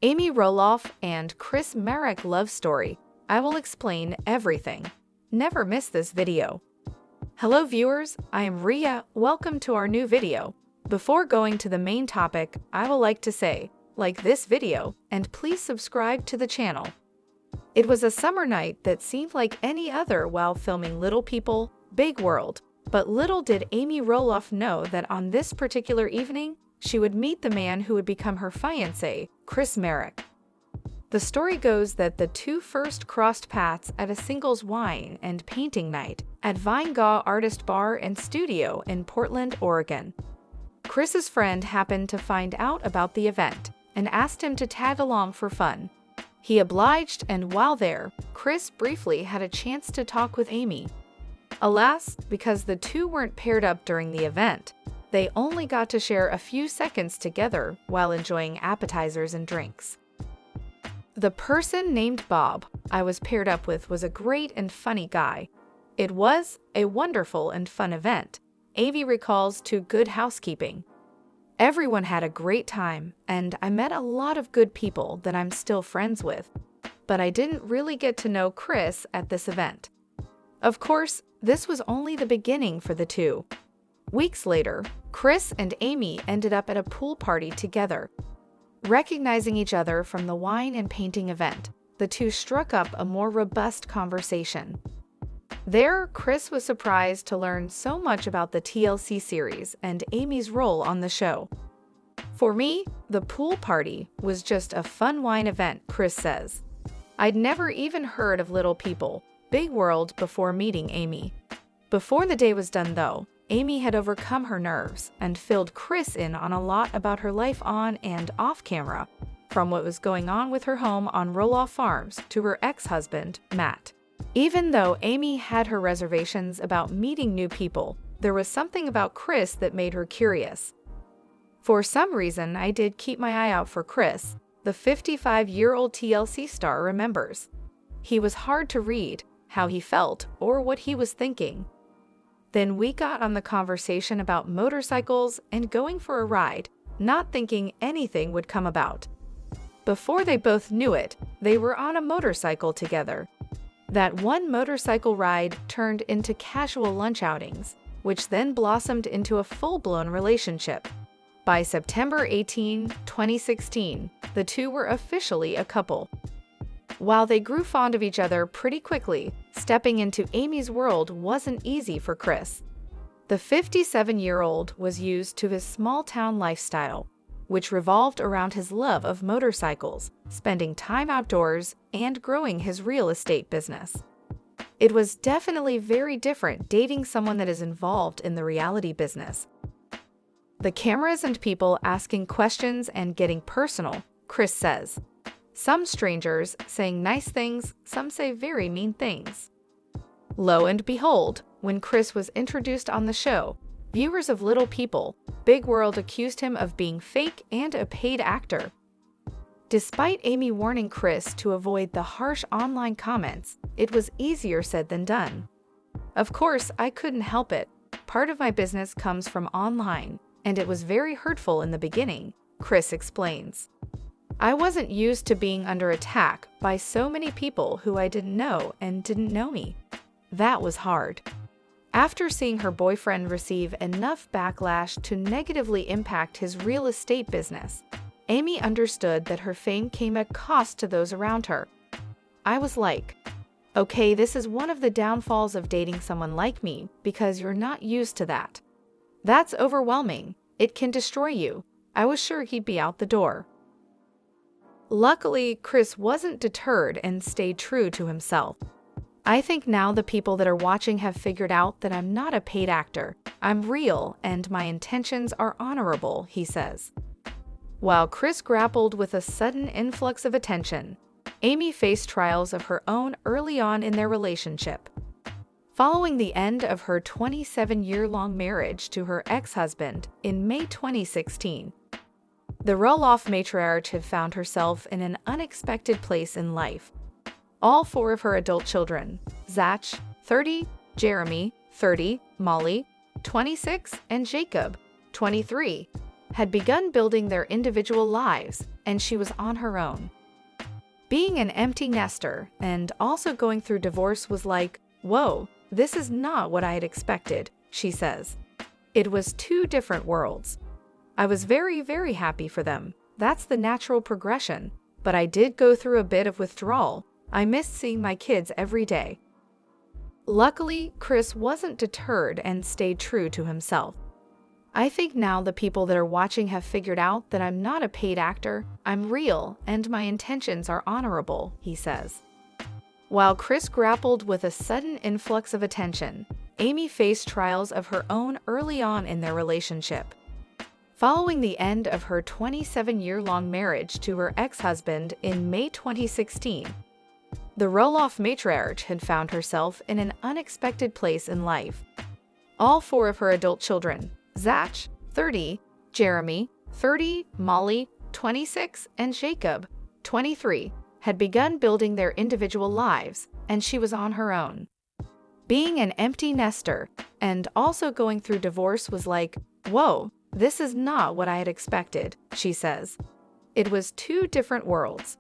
Amy Roloff and Chris Marek love story. I will explain everything. Never miss this video. Hello viewers, I am Ria. Welcome to our new video. Before going to the main topic, I would like to say, like this video, and please subscribe to the channel. It was a summer night that seemed like any other while filming Little People, Big World. But little did Amy Roloff know that on this particular evening, she would meet the man who would become her fiancé, Chris Marek. The story goes that the two first crossed paths at a singles wine and painting night at Vinegaw Artist Bar and Studio in Portland, Oregon. Chris's friend happened to find out about the event and asked him to tag along for fun. He obliged, and while there, Chris briefly had a chance to talk with Amy. Alas, because the two weren't paired up during the event, they only got to share a few seconds together while enjoying appetizers and drinks. The person named Bob I was paired up with was a great and funny guy. It was a wonderful and fun event, Amy recalls to Good Housekeeping. Everyone had a great time, and I met a lot of good people that I'm still friends with, but I didn't really get to know Chris at this event. Of course, this was only the beginning for the two. Weeks later, Chris and Amy ended up at a pool party together. Recognizing each other from the wine and painting event, the two struck up a more robust conversation. There, Chris was surprised to learn so much about the TLC series and Amy's role on the show. For me, the pool party was just a fun wine event, Chris says. I'd never even heard of Little People, Big World before meeting Amy. Before the day was done though, Amy had overcome her nerves and filled Chris in on a lot about her life on and off camera, from what was going on with her home on Roloff Farms to her ex-husband, Matt. Even though Amy had her reservations about meeting new people, there was something about Chris that made her curious. For some reason, I did keep my eye out for Chris, the 55-year-old TLC star remembers. He was hard to read, how he felt, or what he was thinking. Then we got on the conversation about motorcycles and going for a ride, not thinking anything would come about. Before they both knew it, they were on a motorcycle together. That one motorcycle ride turned into casual lunch outings, which then blossomed into a full-blown relationship. By September 18, 2016, the two were officially a couple. While they grew fond of each other pretty quickly, stepping into Amy's world wasn't easy for Chris. The 57-year-old was used to his small-town lifestyle, which revolved around his love of motorcycles, spending time outdoors, and growing his real estate business. It was definitely very different dating someone that is involved in the reality business. The cameras and people asking questions and getting personal, Chris says. Some strangers saying nice things, some say very mean things. Lo and behold, when Chris was introduced on the show, viewers of Little People, Big World accused him of being fake and a paid actor. Despite Amy warning Chris to avoid the harsh online comments, it was easier said than done. Of course, I couldn't help it. Part of my business comes from online, and it was very hurtful in the beginning, Chris explains. I wasn't used to being under attack by so many people who I didn't know and didn't know me. That was hard. After seeing her boyfriend receive enough backlash to negatively impact his real estate business, Amy understood that her fame came at cost to those around her. I was like, okay, this is one of the downfalls of dating someone like me because you're not used to that. That's overwhelming. It can destroy you. I was sure he'd be out the door. Luckily, Chris wasn't deterred and stayed true to himself. I think now the people that are watching have figured out that I'm not a paid actor. I'm real and my intentions are honorable, he says. While Chris grappled with a sudden influx of attention, Amy faced trials of her own early on in their relationship. Following the end of her 27-year-long marriage to her ex-husband in May 2016, the Roloff matriarch had found herself in an unexpected place in life. All four of her adult children, Zach, 30, Jeremy, 30, Molly, 26, and Jacob, 23, had begun building their individual lives, and she was on her own. Being an empty nester and also going through divorce was like, whoa, this is not what I had expected, she says. It was two different worlds. I was very, very happy for them. That's the natural progression. But I did go through a bit of withdrawal. I missed seeing my kids every day. Luckily, Chris wasn't deterred and stayed true to himself. I think now the people that are watching have figured out that I'm not a paid actor, I'm real, and my intentions are honorable, he says. While Chris grappled with a sudden influx of attention, Amy faced trials of her own early on in their relationship. Following the end of her 27-year-long marriage to her ex-husband in May 2016, the Roloff matriarch had found herself in an unexpected place in life. All four of her adult children, Zach, 30, Jeremy, 30, Molly, 26, and Jacob, 23, had begun building their individual lives, and she was on her own. Being an empty nester and also going through divorce was like, whoa, this is not what I had expected, she says. It was two different worlds.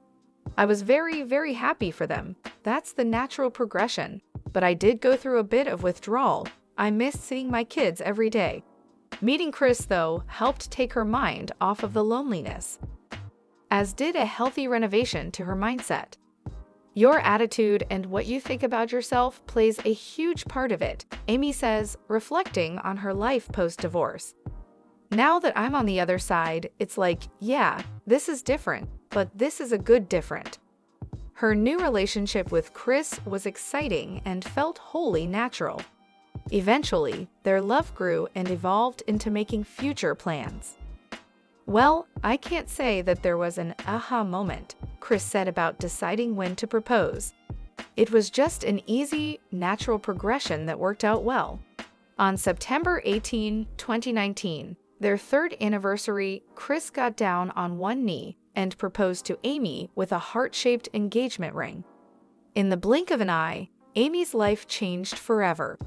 I was very, very happy for them. That's the natural progression. But I did go through a bit of withdrawal. I missed seeing my kids every day. Meeting Chris, though, helped take her mind off of the loneliness, as did a healthy renovation to her mindset. Your attitude and what you think about yourself plays a huge part of it, Amy says, reflecting on her life post-divorce. Now that I'm on the other side, it's like, yeah, this is different, but this is a good different. Her new relationship with Chris was exciting and felt wholly natural. Eventually, their love grew and evolved into making future plans. Well, I can't say that there was an aha moment, Chris said about deciding when to propose. It was just an easy, natural progression that worked out well. On September 18, 2019, their third anniversary, Chris got down on one knee and proposed to Amy with a heart-shaped engagement ring. In the blink of an eye, Amy's life changed forever.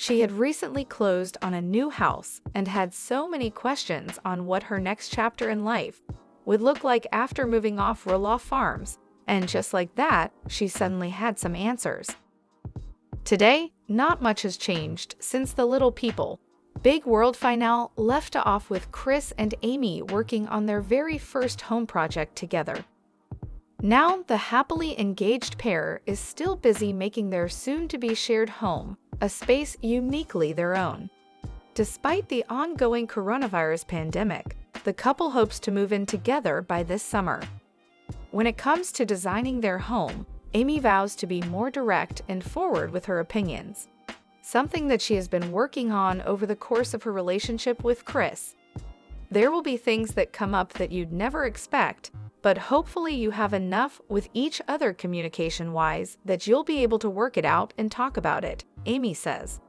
She had recently closed on a new house and had so many questions on what her next chapter in life would look like after moving off Roloff Farms, and just like that, she suddenly had some answers. Today, not much has changed since the Little People, Big World finale left off with Chris and Amy working on their very first home project together. Now, the happily engaged pair is still busy making their soon-to-be shared home a space uniquely their own. Despite the ongoing coronavirus pandemic, the couple hopes to move in together by this summer. When it comes to designing their home, Amy vows to be more direct and forward with her opinions, something that she has been working on over the course of her relationship with Chris. There will be things that come up that you'd never expect, but hopefully you have enough with each other communication-wise that you'll be able to work it out and talk about it, Amy says.